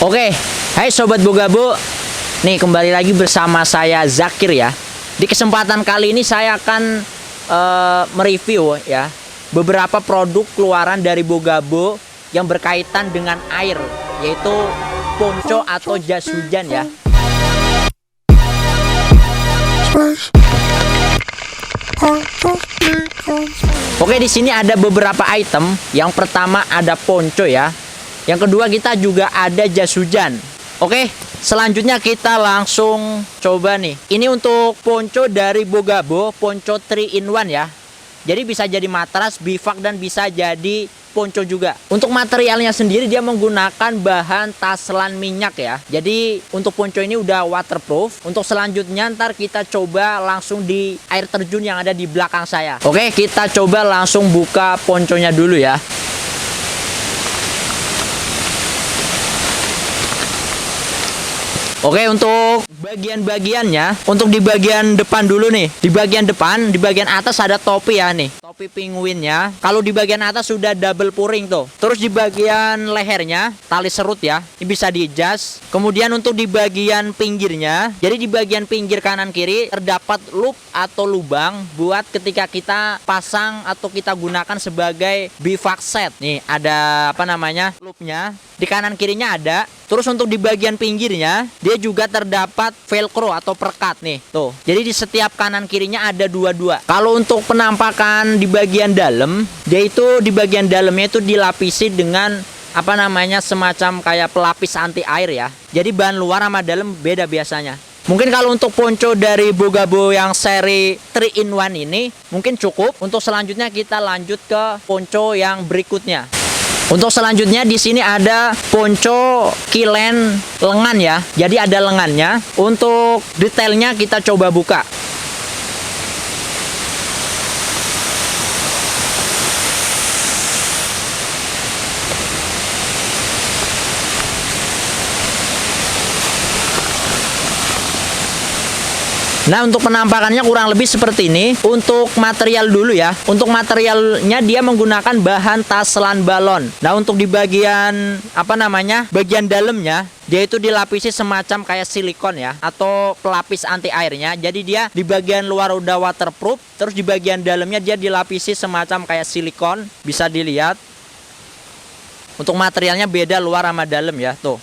Oke, hai Sobat Bogabo. Nih kembali lagi bersama saya Zakir ya. Di kesempatan kali ini saya akan mereview ya beberapa produk keluaran dari Bogabo yang berkaitan dengan air, yaitu ponco atau jas hujan ya. Oke, di sini ada beberapa item. Yang pertama ada ponco ya. Yang kedua kita juga ada jas hujan. Oke, selanjutnya kita langsung coba nih. Ini untuk ponco dari Bogabo, ponco 3 in 1 ya. Jadi bisa jadi matras, bivak, dan bisa jadi ponco juga. Untuk materialnya sendiri dia menggunakan bahan taslan minyak ya. Jadi untuk ponco ini udah waterproof. Untuk selanjutnya ntar kita coba langsung di air terjun yang ada di belakang saya. Oke, kita coba langsung buka ponconya dulu ya. Oke, untuk bagian-bagiannya, untuk di bagian depan dulu nih. Di bagian depan, di bagian atas ada topi ya nih. Topi penguinnya. Kalau di bagian atas sudah double puring tuh. Terus di bagian lehernya, tali serut ya. Ini bisa di-adjust. Kemudian untuk di bagian pinggirnya, jadi di bagian pinggir kanan kiri terdapat loop atau lubang buat ketika kita pasang atau kita gunakan sebagai bivak set. Nih, ada apa namanya? Loopnya. Di kanan kirinya ada. Terus untuk di bagian pinggirnya, dia juga terdapat velcro atau perekat nih. Tuh. Jadi di setiap kanan kirinya ada dua-dua. Kalau untuk penampakan di bagian dalam, dia itu di bagian dalamnya itu dilapisi dengan apa namanya, semacam kayak pelapis anti air ya. Jadi bahan luar sama dalam beda biasanya. Mungkin kalau untuk ponco dari Bogabo yang seri 3 in 1 ini mungkin cukup. Untuk selanjutnya kita lanjut ke ponco yang berikutnya. Untuk selanjutnya di sini ada ponco kilen lengan ya. Jadi ada lengannya. Untuk detailnya kita coba buka. Nah, untuk penampakannya kurang lebih seperti ini. Untuk material dulu ya. Untuk materialnya dia menggunakan bahan taslan balon. Nah, untuk di bagian apa namanya, bagian dalamnya dia itu dilapisi semacam kayak silikon ya, atau pelapis anti airnya. Jadi dia di bagian luar udah waterproof. Terus di bagian dalamnya dia dilapisi semacam kayak silikon. Bisa dilihat. Untuk materialnya beda luar sama dalam ya. Tuh.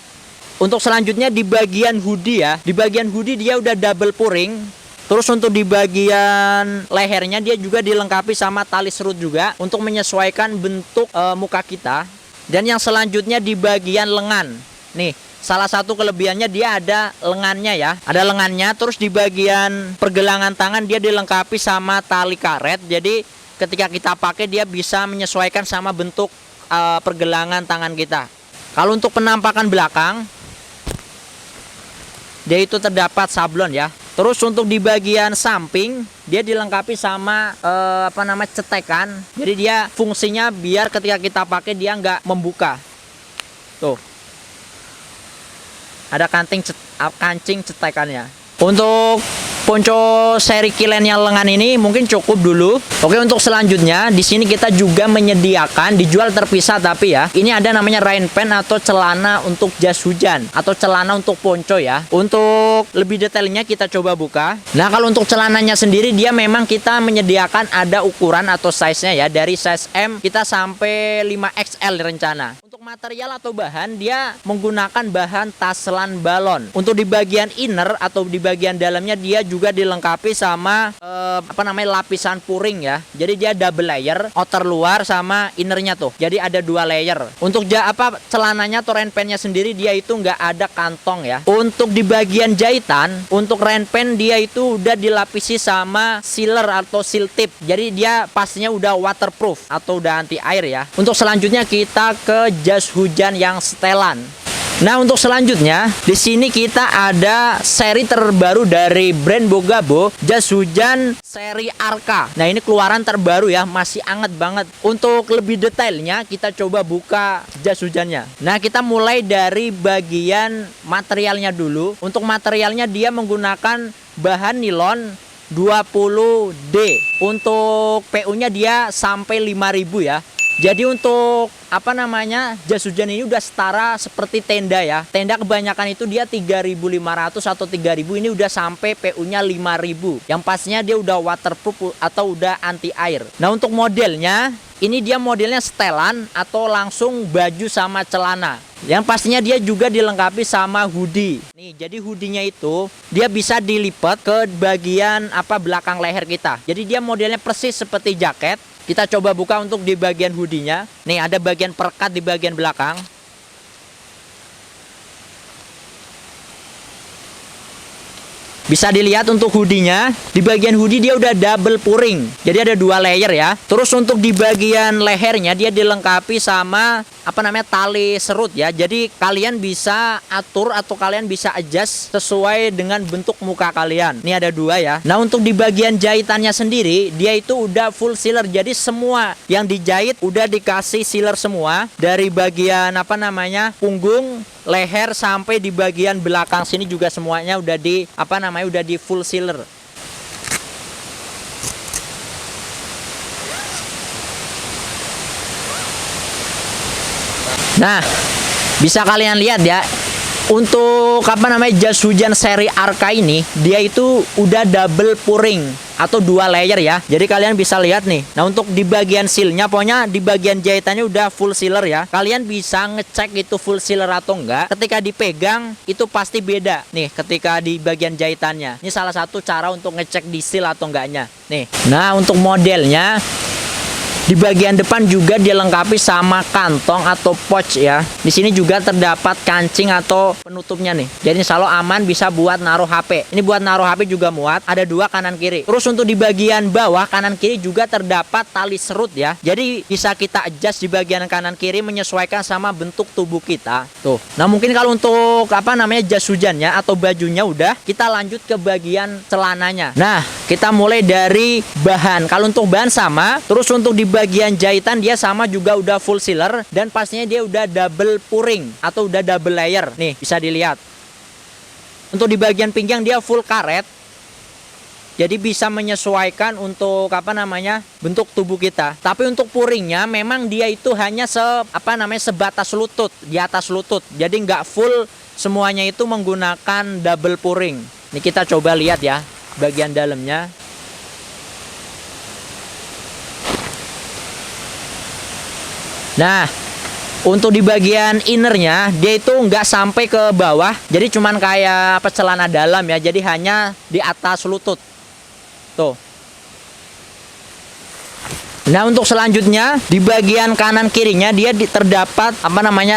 Untuk selanjutnya di bagian hoodie ya. Di bagian hoodie dia udah double puring. Terus untuk di bagian lehernya dia juga dilengkapi sama tali serut juga untuk menyesuaikan bentuk muka kita. Dan yang selanjutnya di bagian lengan. Nih, salah satu kelebihannya dia ada lengannya ya. Ada lengannya. Terus di bagian pergelangan tangan dia dilengkapi sama tali karet. Jadi ketika kita pakai dia bisa menyesuaikan sama bentuk pergelangan tangan kita. Kalau untuk penampakan belakang, dia itu terdapat sablon ya. Terus untuk di bagian samping dia dilengkapi sama apa namanya, cetekan. Jadi dia fungsinya biar ketika kita pakai dia nggak membuka. Tuh. Ada kancing cetekannya. Untuk ponco seri kilen yang lengan ini mungkin cukup dulu. Oke, untuk selanjutnya di sini kita juga menyediakan, dijual terpisah tapi ya. Ini ada namanya rain pant atau celana untuk jas hujan atau celana untuk ponco ya. Untuk lebih detailnya kita coba buka. Nah, kalau untuk celananya sendiri dia memang kita menyediakan ada ukuran atau size-nya ya, dari size M kita sampai 5XL rencana. Untuk material atau bahan dia menggunakan bahan taslan balon. Untuk di bagian inner atau di bagian dalamnya dia juga dilengkapi sama apa namanya, lapisan puring ya. Jadi dia double layer, outer luar sama innernya tuh. Jadi ada 2 layer. Untuk celananya atau rain pant-nya sendiri dia itu nggak ada kantong ya. Untuk di bagian jahitan, untuk rain pant dia itu udah dilapisi sama sealer atau seal tip. Jadi dia pastinya udah waterproof atau udah anti air ya. Untuk selanjutnya kita ke jas hujan yang setelan. Nah, untuk selanjutnya di sini kita ada seri terbaru dari brand Bogabo, jas hujan seri Arka. Nah, ini keluaran terbaru ya, masih anget banget. Untuk lebih detailnya kita coba buka jas hujannya. Nah, kita mulai dari bagian materialnya dulu. Untuk materialnya dia menggunakan bahan nilon 20D. Untuk PU-nya dia sampai 5000 ya. Jadi untuk apa namanya, jas hujan ini udah setara seperti tenda ya. Tenda kebanyakan itu dia 3.500 atau 3.000, ini udah sampai PU-nya 5.000. Yang pastinya dia udah waterproof atau udah anti air. Nah untuk modelnya, ini dia modelnya setelan atau langsung baju sama celana. Yang pastinya dia juga dilengkapi sama hoodie. Nih, jadi hoodie-nya itu dia bisa dilipat ke bagian belakang leher kita. Jadi dia modelnya persis seperti jaket. Kita coba buka untuk di bagian hoodie-nya. Nih, ada bagian perekat di bagian belakang. Bisa dilihat untuk hoodie-nya, di bagian hoodie dia udah double puring. Jadi ada 2 layer ya. Terus untuk di bagian lehernya dia dilengkapi sama tali serut ya. Jadi kalian bisa atur atau kalian bisa adjust sesuai dengan bentuk muka kalian. Ini ada 2 ya. Nah, untuk di bagian jahitannya sendiri, dia itu udah full sealer. Jadi semua yang dijahit udah dikasih sealer semua, dari bagian punggung, leher sampai di bagian belakang sini juga semuanya udah di udah di full sealer. Nah, bisa kalian lihat ya, untuk jas hujan seri Arka ini dia itu udah double puring atau 2 layer ya. Jadi kalian bisa lihat nih. Nah, untuk di bagian sealnya, pokoknya di bagian jahitannya udah full sealer ya. Kalian bisa ngecek itu full sealer atau enggak. Ketika dipegang itu pasti beda nih ketika di bagian jahitannya. Ini salah satu cara untuk ngecek di seal atau enggaknya. Nih. Nah, untuk modelnya di bagian depan juga dilengkapi sama kantong atau pouch ya. Di sini juga terdapat kancing atau penutupnya nih. Jadi insya Allah aman, bisa buat naruh HP. Ini buat naruh HP juga muat. Ada 2 kanan kiri. Terus untuk di bagian bawah kanan kiri juga terdapat tali serut ya. Jadi bisa kita adjust di bagian kanan kiri menyesuaikan sama bentuk tubuh kita. Tuh. Nah, mungkin kalau untuk jas hujannya atau bajunya udah, kita lanjut ke bagian celananya. Nah, kita mulai dari bahan. Kalau untuk bahan sama, terus untuk di bagian jahitan dia sama juga udah full sealer, dan pastinya dia udah double puring atau udah double layer. Nih, bisa dilihat. Untuk di bagian pinggang dia full karet. Jadi bisa menyesuaikan untuk bentuk tubuh kita. Tapi untuk puringnya memang dia itu hanya sebatas lutut, di atas lutut. Jadi nggak full semuanya itu menggunakan double puring. Nih kita coba lihat ya bagian dalamnya. Nah, untuk di bagian innernya dia itu nggak sampai ke bawah, jadi cuman kayak celana dalam ya, jadi hanya di atas lutut. Tuh. Nah, untuk selanjutnya di bagian kanan kirinya dia terdapat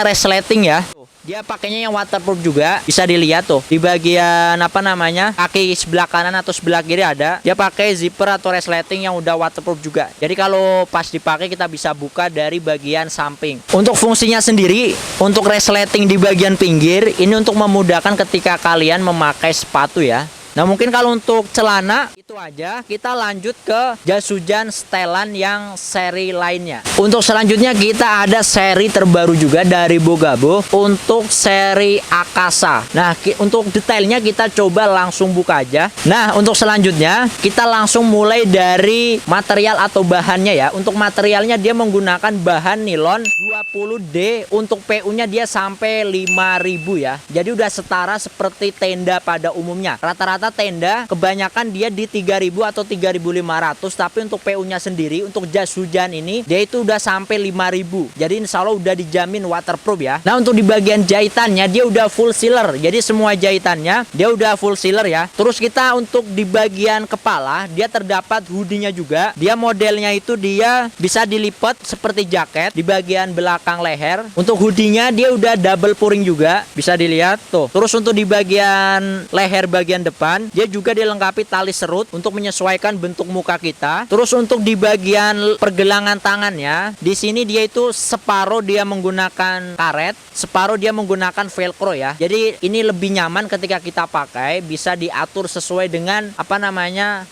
resleting ya. Dia pakainya yang waterproof juga, bisa dilihat tuh di bagian kaki sebelah kanan atau sebelah kiri ada. Dia pakai zipper atau resleting yang udah waterproof juga. Jadi kalau pas dipakai kita bisa buka dari bagian samping. Untuk fungsinya sendiri, untuk resleting di bagian pinggir ini untuk memudahkan ketika kalian memakai sepatu ya. Nah, mungkin kalau untuk celana itu aja. Kita lanjut ke jas hujan setelan yang seri lainnya. Untuk selanjutnya kita ada seri terbaru juga dari Bogabo, untuk seri Akasa. Nah, untuk detailnya kita coba langsung buka aja. Nah, untuk selanjutnya kita langsung mulai dari material atau bahannya ya. Untuk materialnya dia menggunakan bahan nilon 20D. Untuk PU-nya dia sampai 5.000 ya. Jadi udah setara seperti tenda pada umumnya. Rata-rata tenda kebanyakan dia di 3.000 atau 3.500, tapi untuk PU-nya sendiri untuk jas hujan ini dia itu udah sampai 5.000. Jadi insya Allah udah dijamin waterproof ya. Nah, untuk di bagian jahitannya dia udah full sealer. Jadi semua jahitannya dia udah full sealer ya. Terus kita untuk di bagian kepala dia terdapat hoodie-nya juga. Dia modelnya itu dia bisa dilipat seperti jaket di bagian belakang leher. Untuk hoodie-nya dia udah double puring juga, bisa dilihat tuh. Terus untuk di bagian leher bagian depan dia juga dilengkapi tali serut untuk menyesuaikan bentuk muka kita. Terus untuk di bagian pergelangan tangannya, di sini dia itu separuh dia menggunakan karet, separuh dia menggunakan velcro ya. Jadi ini lebih nyaman ketika kita pakai, bisa diatur sesuai dengan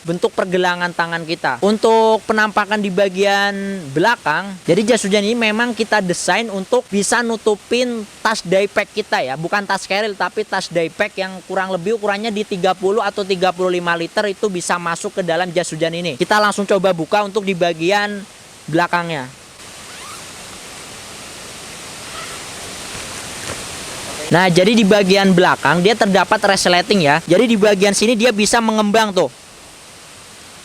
bentuk pergelangan tangan kita. Untuk penampakan di bagian belakang, jadi jas hujan ini memang kita desain untuk bisa nutupin tas daypack kita ya, bukan tas keril tapi tas daypack yang kurang lebih ukurannya di 30 atau 35 liter itu bisa masuk ke dalam jas hujan ini. Kita langsung coba buka untuk di bagian belakangnya. Nah, jadi di bagian belakang dia terdapat resleting ya. Jadi di bagian sini dia bisa mengembang tuh.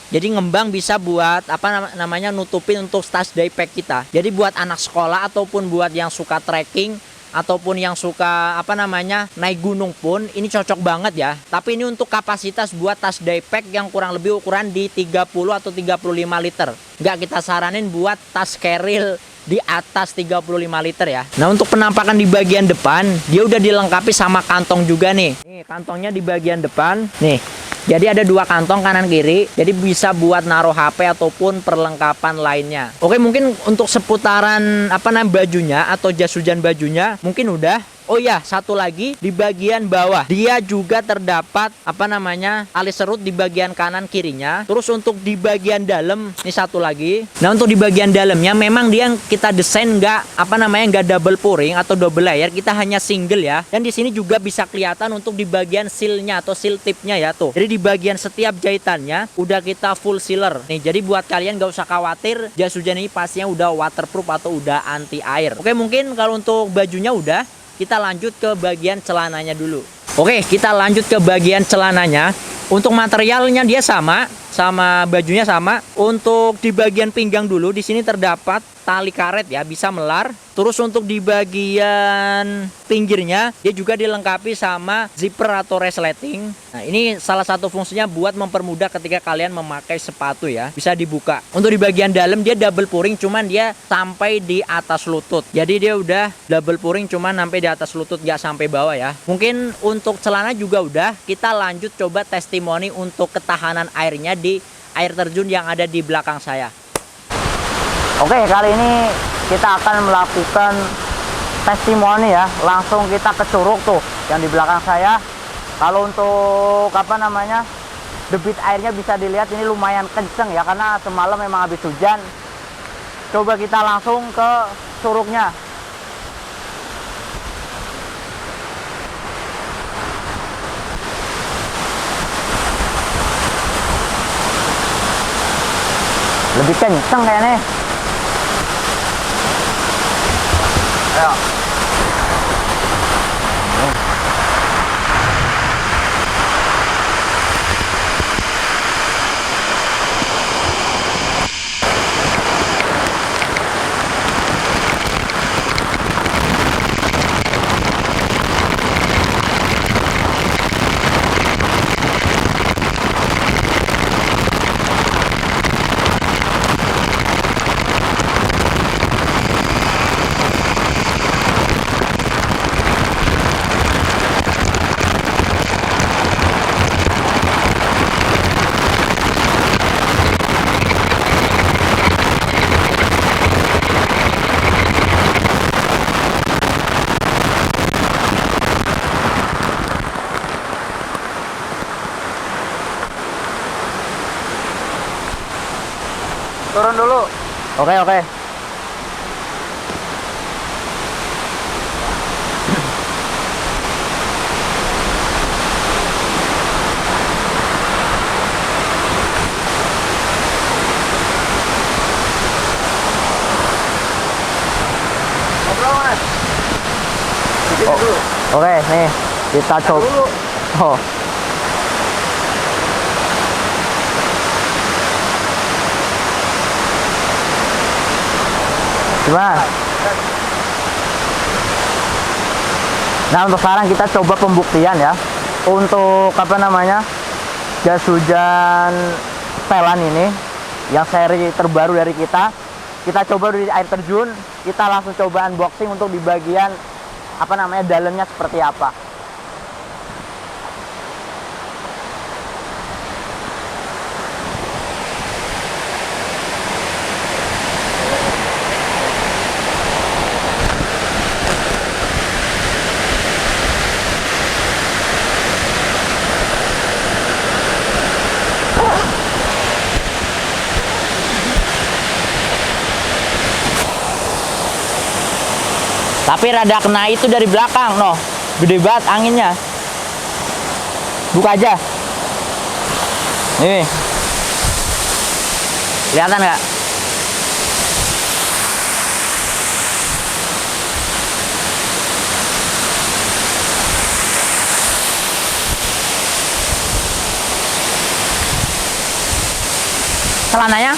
Jadi ngembang bisa buat apa namanya nutupin untuk tas daypack kita. Jadi buat anak sekolah ataupun buat yang suka trekking ataupun yang suka apa namanya naik gunung pun ini cocok banget ya. Tapi ini untuk kapasitas buat tas daypack yang kurang lebih ukuran di 30 atau 35 liter. Nggak kita saranin buat tas keril di atas 35 liter ya. Nah, untuk penampakan di bagian depan dia udah dilengkapi sama kantong juga nih. Nih kantongnya di bagian depan nih. Jadi ada dua kantong kanan kiri, jadi bisa buat naruh HP ataupun perlengkapan lainnya. Oke, mungkin untuk seputaran apa namanya bajunya atau jas hujan bajunya mungkin udah. Oh ya, satu lagi di bagian bawah dia juga terdapat apa namanya alis serut di bagian kanan kirinya. Terus untuk di bagian dalam ini satu lagi. Nah, untuk di bagian dalamnya memang dia kita desain nggak apa namanya nggak double pouring atau double layer, kita hanya single ya. Dan di sini juga bisa kelihatan untuk di bagian sealnya atau seal tipnya ya tuh. Jadi di bagian setiap jahitannya udah kita full sealer. Nih, jadi buat kalian nggak usah khawatir jas hujan ini pastinya udah waterproof atau udah anti air. Oke, mungkin kalau untuk bajunya udah. Kita lanjut ke bagian celananya dulu. Oke, kita lanjut ke bagian celananya. Untuk materialnya dia sama bajunya sama. Untuk di bagian pinggang dulu, di sini terdapat tali karet ya, bisa melar. Terus untuk di bagian pinggirnya dia juga dilengkapi sama zipper atau resleting. Nah, ini salah satu fungsinya buat mempermudah ketika kalian memakai sepatu ya, bisa dibuka. Untuk di bagian dalam dia double pouring, cuman dia sampai di atas lutut. Jadi dia udah double pouring cuman sampai di atas lutut, gak sampai bawah ya. Mungkin untuk celana juga udah. Kita lanjut coba testimoni untuk ketahanan airnya di air terjun yang ada di belakang saya. Oke, kali ini kita akan melakukan testimoni ya. Langsung kita ke curug tuh yang di belakang saya. Kalau untuk apa namanya debit airnya bisa dilihat ini lumayan kenceng ya, karena semalam memang habis hujan. Coba kita langsung ke curugnya. Lebih kenceng kayaknya. Ayo. Turun dulu. Oke. Oke, nih kita coba. Oh. Gimana? Nah, untuk sekarang kita coba pembuktian ya. Untuk apa namanya jas hujan setelan ini yang seri terbaru dari kita coba di air terjun. Kita langsung coba unboxing untuk di bagian apa namanya dalamnya seperti apa. Tapi rada kena itu dari belakang, noh. Gede banget anginnya. Buka aja. Nih. Kelihatan nggak? celananya.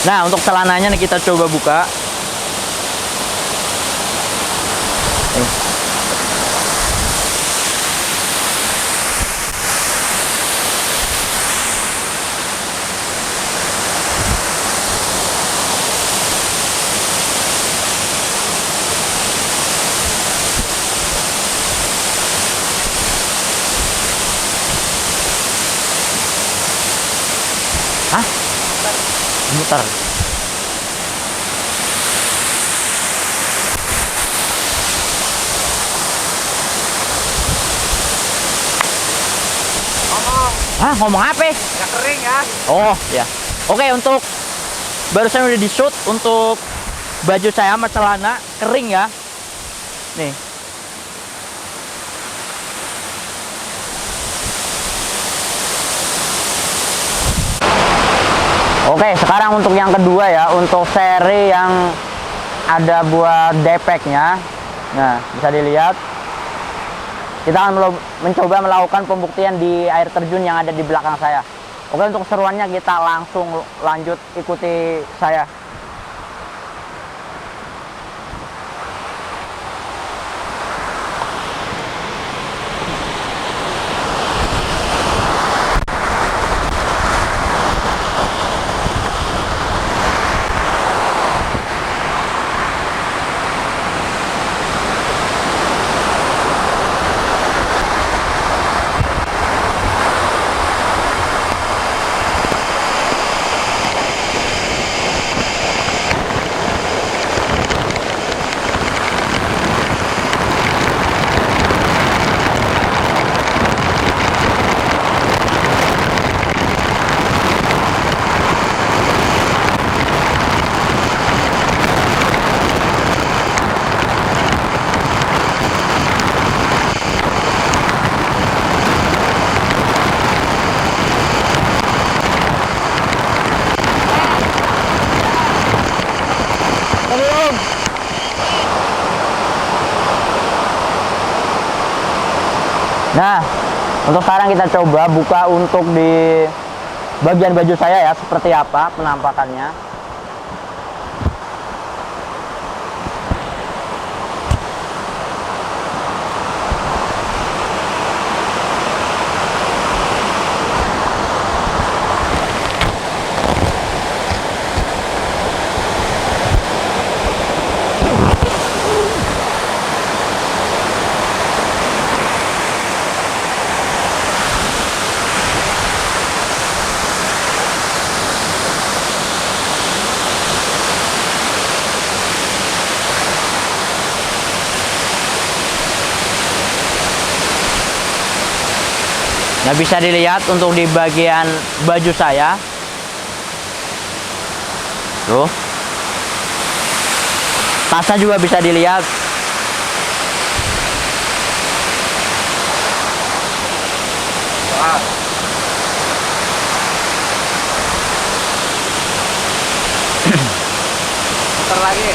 Nah, untuk celananya nih kita coba buka. Nih. Hah? Muter. Hah, ngomong apa? Ya kering ya. Oh, ya. Oke, untuk barusan udah di-shoot untuk baju saya sama celana kering ya. Nih. Oke, sekarang untuk yang kedua ya, untuk seri yang ada buat depeknya. Nah, bisa dilihat. Kita akan mencoba melakukan pembuktian di air terjun yang ada di belakang saya. Oke, untuk seruannya kita langsung lanjut, ikuti saya. Nah, untuk sekarang kita coba buka untuk di bagian baju saya ya, seperti apa penampakannya. Nah, bisa dilihat untuk di bagian baju saya. Tuh. Tasnya juga bisa dilihat. Putar lagi.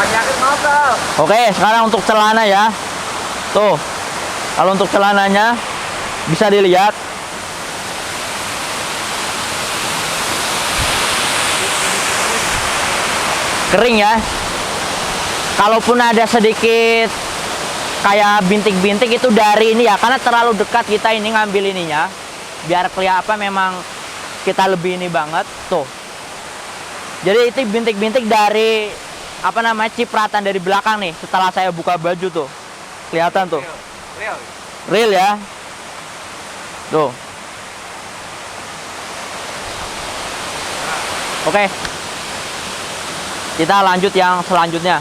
Banyakin motor. Oke, sekarang untuk celana ya. Tuh. Kalau untuk celananya bisa dilihat. Kering ya. Kalaupun ada sedikit kayak bintik-bintik itu dari ini ya, karena terlalu dekat kita ini ngambil ininya. Biar kelihatan apa memang kita lebih ini banget. Tuh. Jadi itu bintik-bintik dari apa namanya, cipratan dari belakang nih. Setelah saya buka baju tuh. Kelihatan tuh. Real. Real ya. Tuh. Oke. Kita lanjut yang selanjutnya.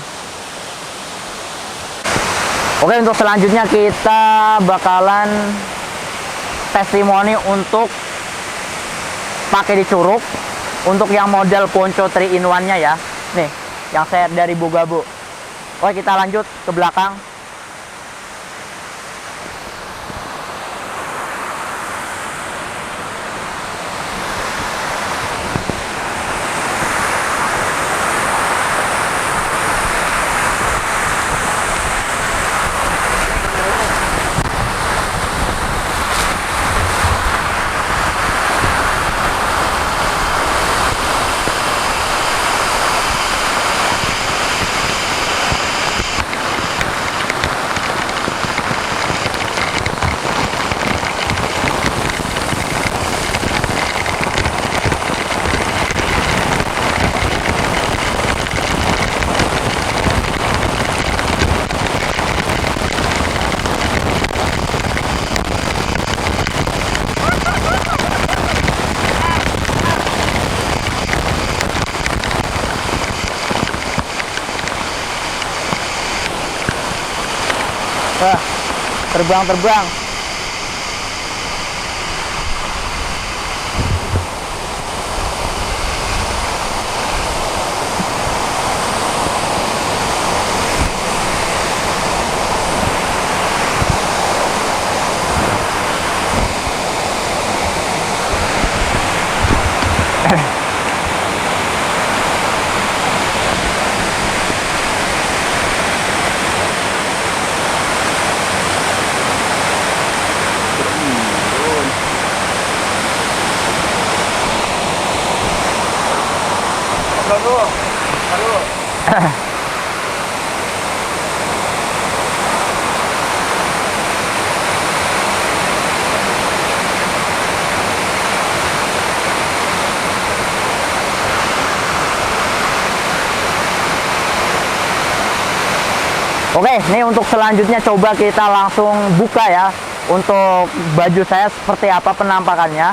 Oke, untuk selanjutnya kita bakalan testimoni untuk pakai di Curug. Untuk yang model ponco 3 in 1 nya ya, nih yang saya dari Bogabo. Oke, kita lanjut ke belakang. Terbang. Oke, nih untuk selanjutnya coba kita langsung buka ya. Untuk baju saya seperti apa penampakannya.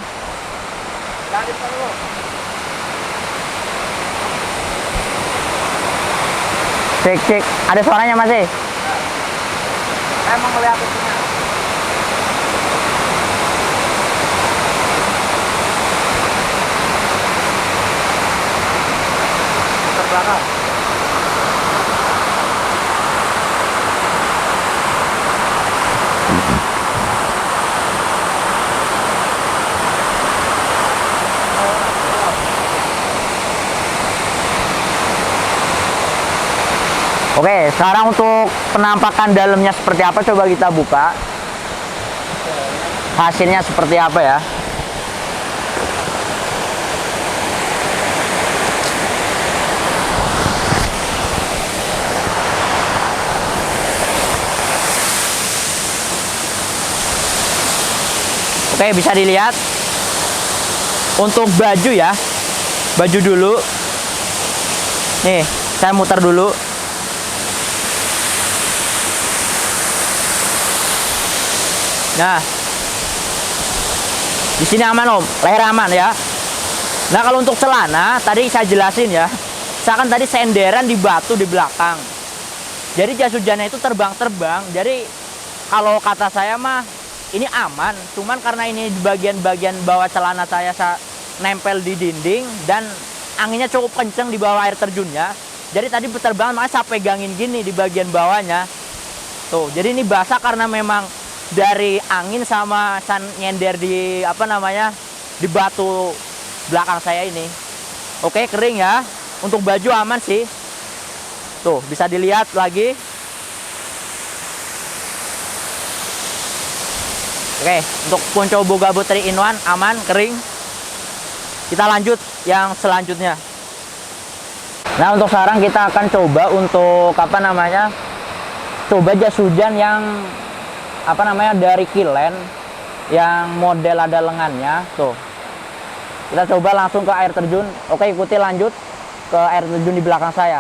Cek. Ada suaranya masih? Saya mau ngeliat isinya. Terbakar. Oke, sekarang untuk penampakan dalamnya seperti apa coba kita buka. Hasilnya seperti apa ya. Oke, bisa dilihat. Untuk baju ya. Baju dulu. Nih, saya muter dulu. Nah, di sini aman Om, leher aman ya. Nah kalau untuk celana, tadi saya jelasin ya. Misalkan tadi senderan di batu di belakang. Jadi jas hujannya itu terbang-terbang. Jadi kalau kata saya mah ini aman. Cuman karena ini di bagian-bagian bawah celana saya nempel di dinding dan anginnya cukup kenceng di bawah air terjunnya. Jadi tadi berterbangan makanya saya pegangin gini di bagian bawahnya. Tuh, jadi ini basah karena memang dari angin sama nyender di di batu belakang saya ini. Oke, kering ya. Untuk baju aman sih. Tuh, bisa dilihat lagi. Oke, untuk ponco Bogabo 3 in 1 aman, kering. Kita lanjut yang selanjutnya. Nah, untuk sekarang kita akan coba untuk coba jas hujan yang dari Kilen yang model ada lengannya tuh. Kita coba langsung ke air terjun. Oke, ikuti lanjut ke air terjun di belakang saya.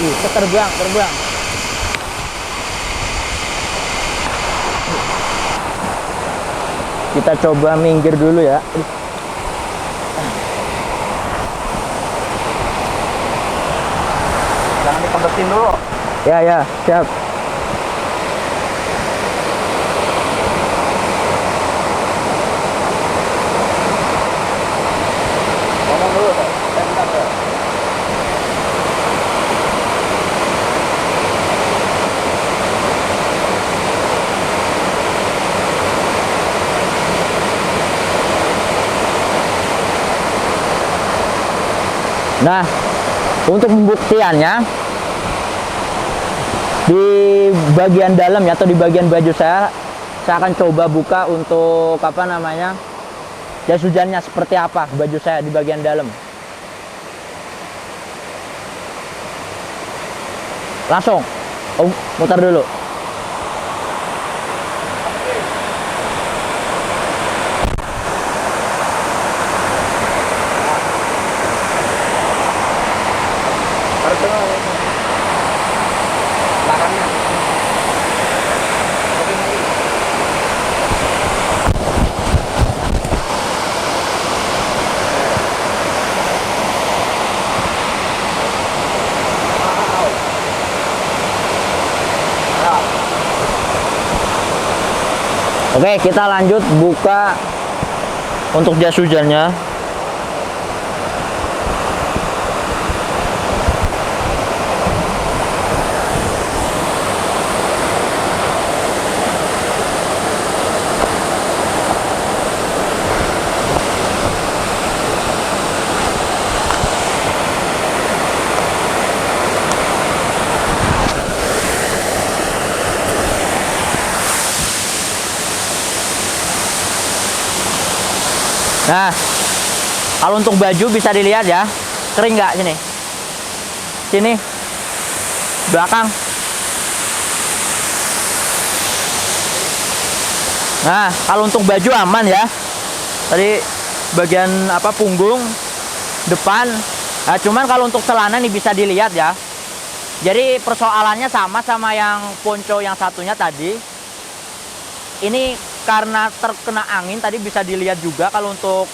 Terbang, terbang. Kita coba minggir dulu ya. Jangan dikembesin dulu. Ya, ya, siap. Ngomong dulu tuh. Saya bentar tuh. Nah, untuk pembuktiannya di bagian dalam ya, atau di bagian baju saya akan coba buka untuk apa namanya, jas hujannya seperti apa baju saya di bagian dalam. Langsung, mutar dulu. Harus tengah. Belakangnya. Oke, kita lanjut buka untuk jas hujannya. Nah, kalau untuk baju bisa dilihat ya, kering nggak sini? Sini, belakang. Nah, kalau untuk baju aman ya. Tadi bagian apa, punggung, depan. Nah, cuman kalau untuk celana nih bisa dilihat ya. Jadi persoalannya sama yang ponco yang satunya tadi. Ini karena terkena angin, tadi bisa dilihat juga kalau untuk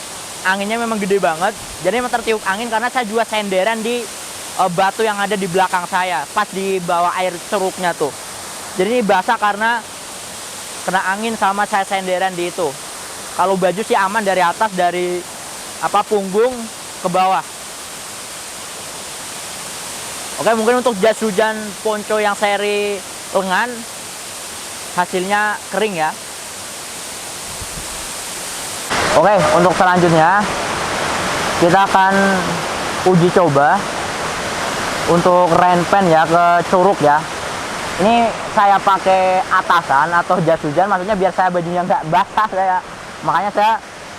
anginnya memang gede banget. Jadi memang tertiup angin karena saya juga senderan di batu yang ada di belakang saya, pas di bawah air ceruknya tuh. Jadi ini basah karena kena angin sama saya senderan di itu. Kalau baju sih aman dari atas, dari apa, punggung ke bawah. Oke, mungkin untuk jas hujan ponco yang seri lengan hasilnya kering ya. Oke, untuk selanjutnya kita akan uji coba untuk rain pen ya, ke curug ya. Ini saya pakai atasan atau jas hujan, maksudnya biar saya bajunya nggak basah saya. Makanya saya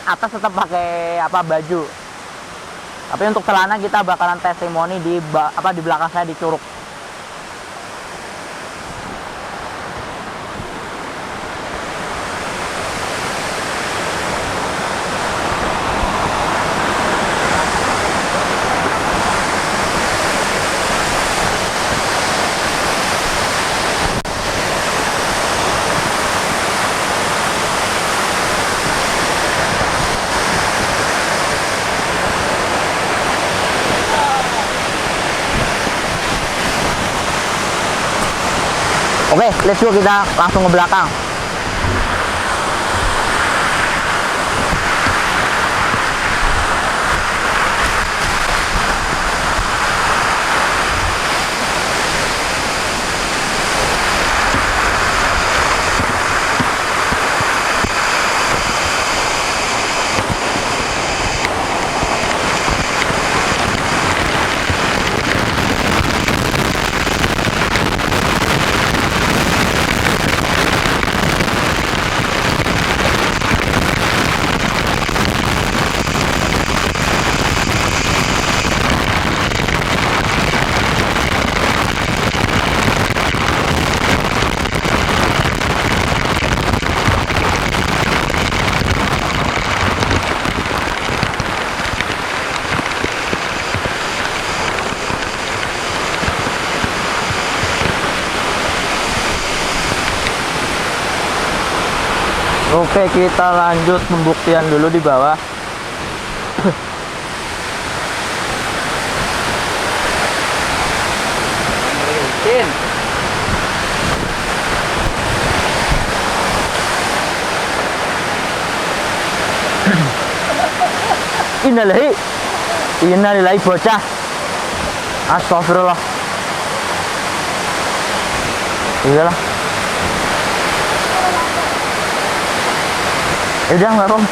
atas tetap pakai apa, baju. Tapi untuk celana kita bakalan testimoni di di belakang saya di curug. Oke, let's go, kita langsung ke belakang. Oke, kita lanjut pembuktian dulu di bawah. Licin. Innalillahi. Innalillahi bocah. Astagfirullah. Iyalah. Udah nggak Rom?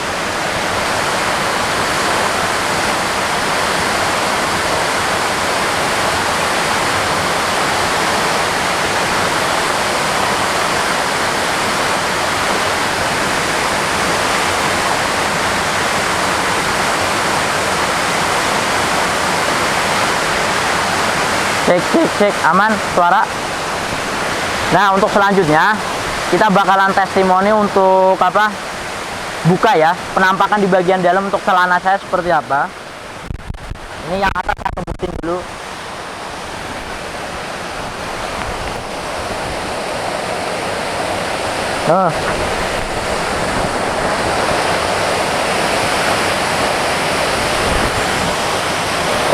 Cek, aman suara. Nah, untuk selanjutnya kita bakalan testimoni untuk apa? Buka ya, penampakan di bagian dalam untuk celana saya seperti apa. Ini yang atas saya tebusin dulu.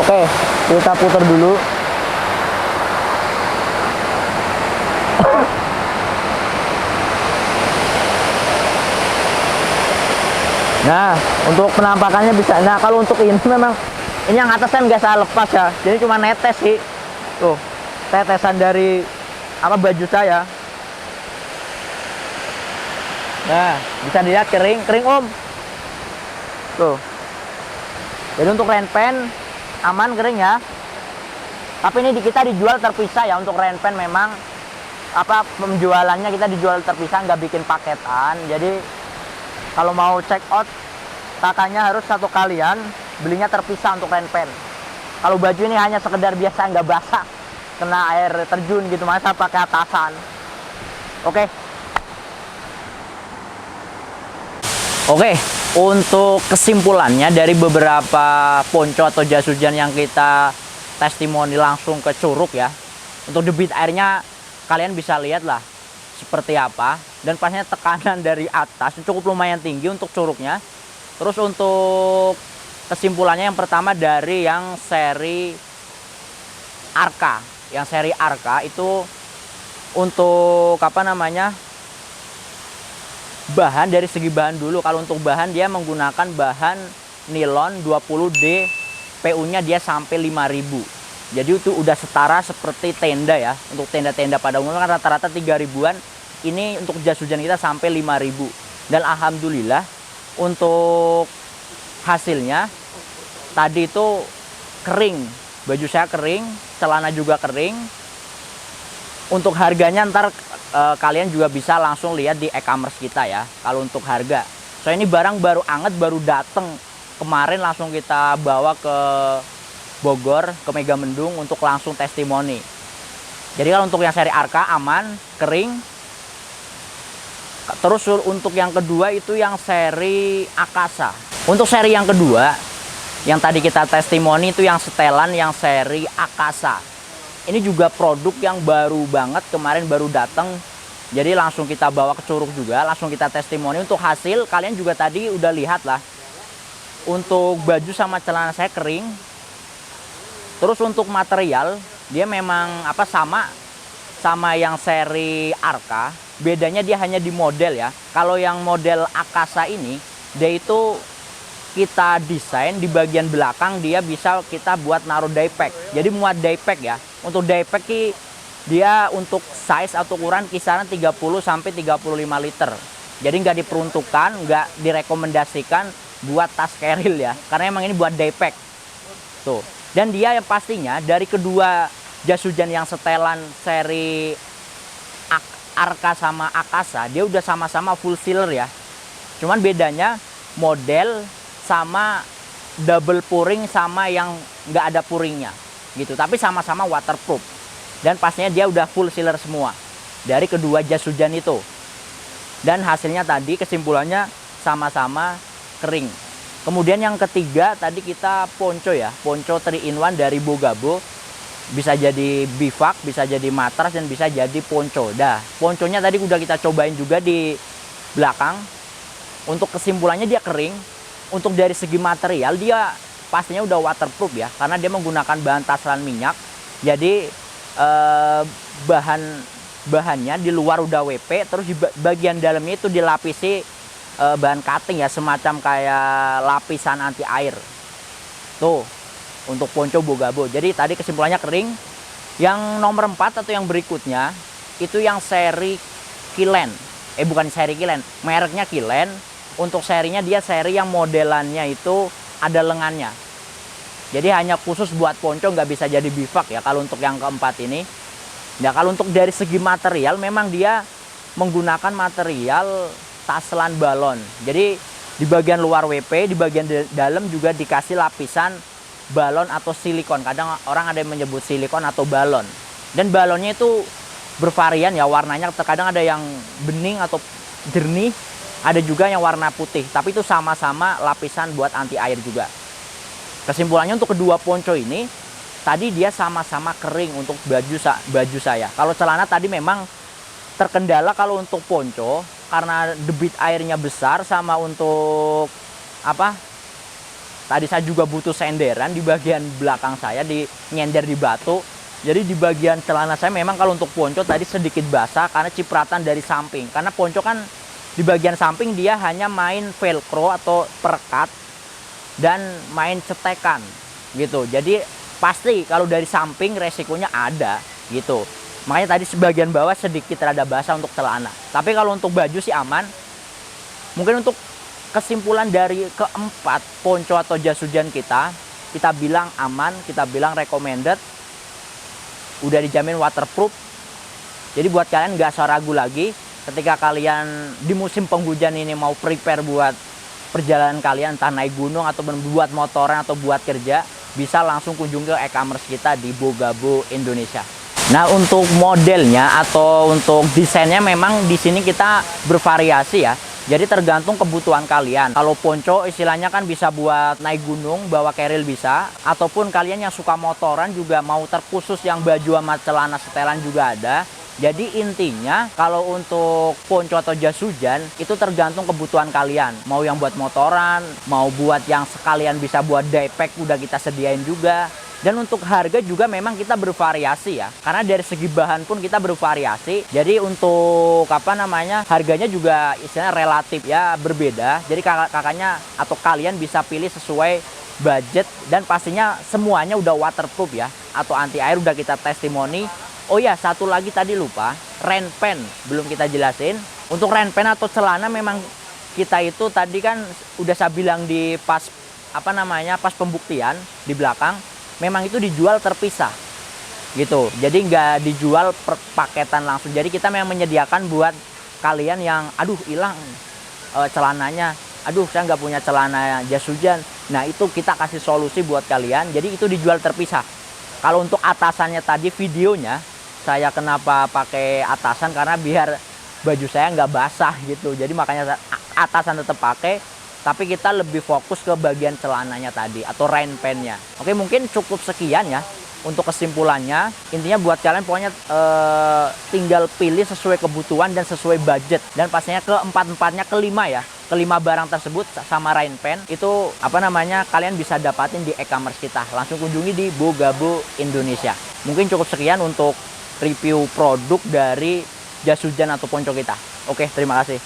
Oke, kita putar dulu. Nah, untuk penampakannya bisa. Nah, kalau untuk ini memang ini yang atas kan nggak saya lepas ya. Jadi cuma netes sih. Tuh, tetesan dari apa baju saya. Nah, bisa dilihat kering Om. Tuh. Jadi untuk renpen aman kering ya. Tapi ini kita dijual terpisah ya. Untuk renpen memang apa penjualannya kita dijual terpisah, nggak bikin paketan. Jadi kalau mau check out, kakaknya harus satu kalian belinya terpisah untuk renpen. Kalau baju ini hanya sekedar biasa nggak basah, kena air terjun gitu, masa pakai atasan. Oke. Oke, untuk kesimpulannya dari beberapa ponco atau jas hujan yang kita testimoni langsung ke Curug ya. Untuk debit airnya kalian bisa lihat lah seperti apa, dan pasnya tekanan dari atas cukup lumayan tinggi untuk curugnya. Terus untuk kesimpulannya yang pertama dari yang seri Arka. Yang seri Arka itu untuk apa namanya? Bahan dari segi bahan dulu. Kalau untuk bahan dia menggunakan bahan nilon 20D, PU-nya dia sampai 5000. Jadi itu udah setara seperti tenda ya. Untuk tenda-tenda pada umumnya kan rata-rata 3000-an. Ini untuk jas hujan kita sampai 5000. Dan alhamdulillah untuk hasilnya tadi itu kering. Baju saya kering, celana juga kering. Untuk harganya ntar kalian juga bisa langsung lihat di e-commerce kita ya. Kalau untuk harga. So ini barang baru anget, baru dateng. Kemarin langsung kita bawa ke Bogor, ke Megamendung untuk langsung testimoni. Jadi kalau untuk yang seri Arka aman, kering. Terus untuk yang kedua itu yang seri Akasa. Untuk seri yang kedua, yang tadi kita testimoni itu yang setelan yang seri Akasa. Ini juga produk yang baru banget, kemarin baru datang. Jadi langsung kita bawa ke Curug juga, langsung kita testimoni. Untuk hasil kalian juga tadi udah lihat lah. Untuk baju sama celana saya kering. Terus untuk material dia memang apa sama yang seri Arka, bedanya dia hanya di model ya. Kalau yang model Akasa ini dia itu kita desain di bagian belakang dia bisa kita buat naruh diepack. Jadi muat diepack ya. Untuk diepack dia untuk size atau ukuran kisaran 30 sampai 35 liter. Jadi nggak diperuntukkan, nggak direkomendasikan buat tas keril ya. Karena emang ini buat diepack. Tuh. Dan dia yang pastinya dari kedua jas hujan yang setelan seri Arka sama Akasa, dia udah sama-sama full sealer ya. Cuman bedanya model sama double puring sama yang nggak ada puringnya gitu. Tapi sama-sama waterproof. Dan pastinya dia udah full sealer semua dari kedua jas hujan itu. Dan hasilnya tadi kesimpulannya sama-sama kering. Kemudian yang ketiga tadi kita ponco ya, ponco 3-in-1 dari Bogabo. Bisa jadi bivak, bisa jadi matras, dan bisa jadi ponco. Dah, ponconya tadi udah kita cobain juga di belakang. untuk kesimpulannya dia kering. Untuk dari segi material dia pastinya udah waterproof ya, karena dia menggunakan bahan tasalan minyak. Jadi bahannya di luar udah WP, terus di bagian dalamnya itu dilapisi bahan cutting ya, semacam kayak lapisan anti air. Tuh, untuk ponco Bogabo. Jadi tadi kesimpulannya kering. Yang nomor 4 atau yang berikutnya, itu yang seri Kilen. Bukan seri Kilen, mereknya Kilen. Untuk serinya dia seri yang modelannya itu ada lengannya. Jadi hanya khusus buat ponco, nggak bisa jadi bivak ya kalau untuk yang keempat ini. Nah, kalau untuk dari segi material memang dia menggunakan material taselan balon. Jadi di bagian luar WP, di bagian dalam juga dikasih lapisan balon atau silikon. Kadang orang ada yang menyebut silikon atau balon. Dan balonnya itu bervarian ya warnanya. Terkadang ada yang bening atau jernih, ada juga yang warna putih. Tapi itu sama-sama lapisan buat anti air juga. Kesimpulannya untuk kedua ponco ini, tadi dia sama-sama kering untuk baju saya. Kalau celana tadi memang terkendala kalau untuk ponco karena debit airnya besar, sama untuk apa? Tadi saya juga butuh senderan di bagian belakang saya, di nyender di batu. Jadi di bagian celana saya memang kalau untuk ponco tadi sedikit basah karena cipratan dari samping. Karena ponco kan di bagian samping dia hanya main velcro atau perekat dan main cetekan gitu. Jadi pasti kalau dari samping resikonya ada gitu. Makanya tadi sebagian bawah sedikit rada basah untuk celana. Tapi kalau untuk baju sih aman. Mungkin untuk kesimpulan dari keempat ponco atau jas hujan kita bilang aman, kita bilang recommended. Udah dijamin waterproof. Jadi buat kalian nggak usah ragu lagi ketika kalian di musim penghujan ini mau prepare buat perjalanan kalian, entah naik gunung atau buat motoran atau buat kerja, bisa langsung kunjung ke e-commerce kita di Bogabo Indonesia. Nah, untuk modelnya atau untuk desainnya memang di sini kita bervariasi ya. Jadi tergantung kebutuhan kalian. Kalau ponco istilahnya kan bisa buat naik gunung, bawa keril bisa. Ataupun kalian yang suka motoran juga mau terkhusus yang baju sama celana setelan juga ada. Jadi intinya kalau untuk ponco atau jas hujan itu tergantung kebutuhan kalian. Mau yang buat motoran, mau buat yang sekalian bisa buat daypack udah kita sediain juga. Dan untuk harga juga memang kita bervariasi ya. Karena dari segi bahan pun kita bervariasi. Jadi untuk harganya juga istilahnya relatif ya berbeda. Jadi kakaknya atau kalian bisa pilih sesuai budget dan pastinya semuanya udah waterproof ya atau anti air udah kita testimoni. Oh ya, satu lagi tadi lupa, rain pen belum kita jelasin. Untuk rain pen atau celana memang kita itu tadi kan udah saya bilang di pas pembuktian di belakang. Memang itu dijual terpisah gitu, jadi nggak dijual per paketan langsung. Jadi kita memang menyediakan buat kalian yang hilang celananya, saya nggak punya celana jas hujan. Nah itu kita kasih solusi buat kalian, jadi itu dijual terpisah. Kalau untuk atasannya tadi videonya saya kenapa pakai atasan karena biar baju saya nggak basah gitu, jadi makanya atasan tetap pakai. Tapi kita lebih fokus ke bagian celananya tadi atau rain pen-nya. Oke, mungkin cukup sekian ya untuk kesimpulannya. Intinya buat kalian pokoknya tinggal pilih sesuai kebutuhan dan sesuai budget. Dan pastinya keempat-empatnya kelima barang tersebut sama rain pen itu kalian bisa dapatin di e-commerce kita. Langsung kunjungi di Bogabo Indonesia. Mungkin cukup sekian untuk review produk dari jas hujan atau ponco kita. Oke, terima kasih.